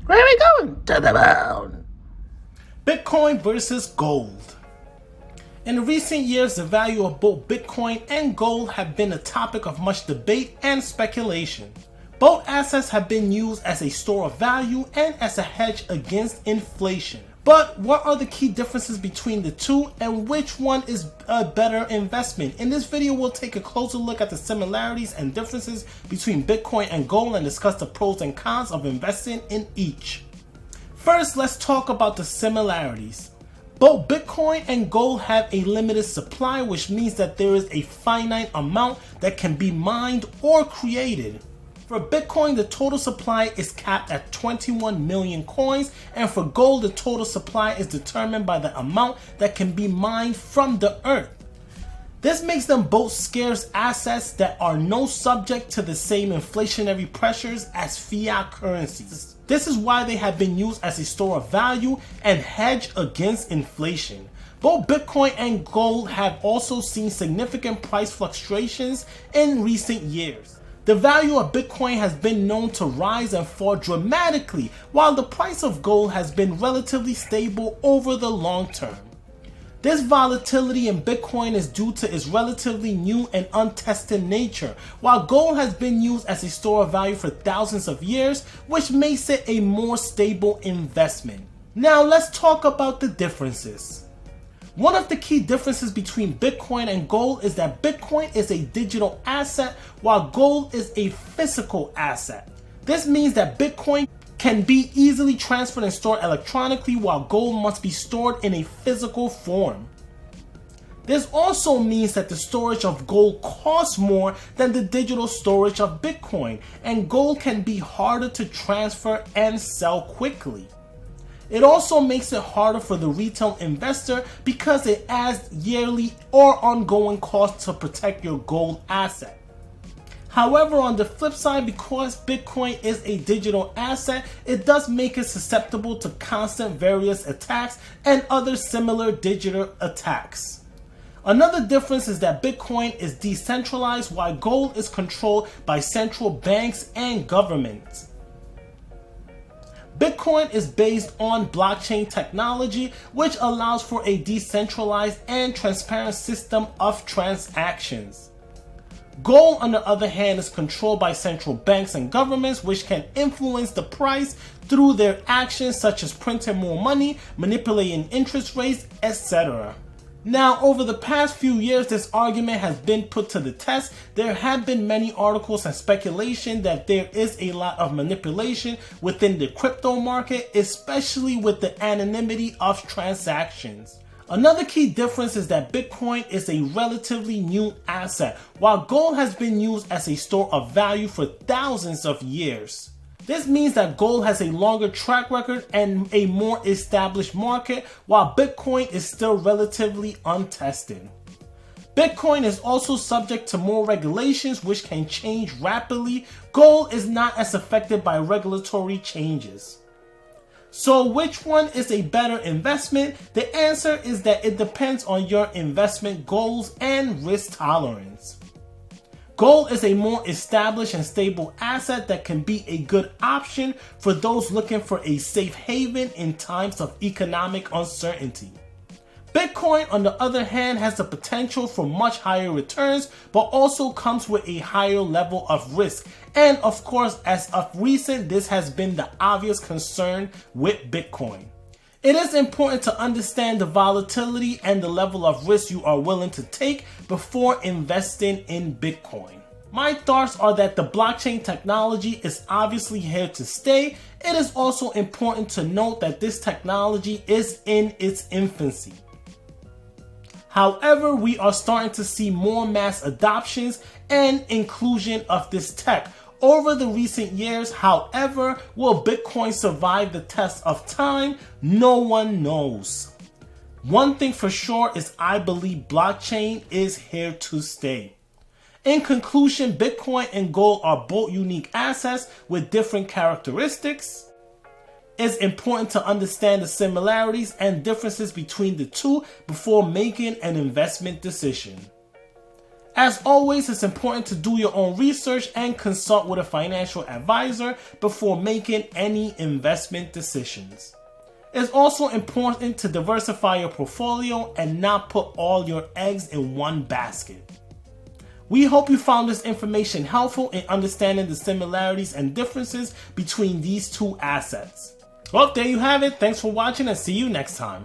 Where are we going? To the moon. Bitcoin versus gold. In recent years, the value of both Bitcoin and gold have been a topic of much debate and speculation. Both assets have been used as a store of value and as a hedge against inflation. But what are the key differences between the two, and which one is a better investment? In this video, we'll take a closer look at the similarities and differences between Bitcoin and gold and discuss the pros and cons of investing in each. First, let's talk about the similarities. Both Bitcoin and gold have a limited supply, which means that there is a finite amount that can be mined or created. For Bitcoin, the total supply is capped at 21 million coins, and for gold, the total supply is determined by the amount that can be mined from the earth. This makes them both scarce assets that are no subject to the same inflationary pressures as fiat currencies. This is why they have been used as a store of value and hedge against inflation. Both Bitcoin and gold have also seen significant price fluctuations in recent years. The value of Bitcoin has been known to rise and fall dramatically, while the price of gold has been relatively stable over the long term. This volatility in Bitcoin is due to its relatively new and untested nature, while gold has been used as a store of value for thousands of years, which makes it a more stable investment. Now let's talk about the differences. One of the key differences between Bitcoin and gold is that Bitcoin is a digital asset while gold is a physical asset. This means that Bitcoin can be easily transferred and stored electronically while gold must be stored in a physical form. This also means that the storage of gold costs more than the digital storage of Bitcoin, and gold can be harder to transfer and sell quickly. It also makes it harder for the retail investor because it adds yearly or ongoing costs to protect your gold asset. However, on the flip side, because Bitcoin is a digital asset, it does make it susceptible to constant various attacks and other similar digital attacks. Another difference is that Bitcoin is decentralized while gold is controlled by central banks and governments. Bitcoin is based on blockchain technology, which allows for a decentralized and transparent system of transactions. Gold, on the other hand, is controlled by central banks and governments, which can influence the price through their actions such as printing more money, manipulating interest rates, etc. Now, over the past few years, this argument has been put to the test. There have been many articles and speculation that there is a lot of manipulation within the crypto market, especially with the anonymity of transactions. Another key difference is that Bitcoin is a relatively new asset, while gold has been used as a store of value for thousands of years. This means that gold has a longer track record and a more established market, while Bitcoin is still relatively untested. Bitcoin is also subject to more regulations which can change rapidly. Gold is not as affected by regulatory changes. So which one is a better investment? The answer is that it depends on your investment goals and risk tolerance. Gold is a more established and stable asset that can be a good option for those looking for a safe haven in times of economic uncertainty. Bitcoin, on the other hand, has the potential for much higher returns, but also comes with a higher level of risk. And of course, as of recent, this has been the obvious concern with Bitcoin. It is important to understand the volatility and the level of risk you are willing to take before investing in Bitcoin. My thoughts are that the blockchain technology is obviously here to stay. It is also important to note that this technology is in its infancy. However, we are starting to see more mass adoptions and inclusion of this tech over the recent years. However, will Bitcoin survive the test of time? No one knows. One thing for sure is I believe blockchain is here to stay. In conclusion, Bitcoin and gold are both unique assets with different characteristics. It's important to understand the similarities and differences between the two before making an investment decision. As always, it's important to do your own research and consult with a financial advisor before making any investment decisions. It's also important to diversify your portfolio and not put all your eggs in one basket. We hope you found this information helpful in understanding the similarities and differences between these two assets. Well, there you have it. Thanks for watching and see you next time.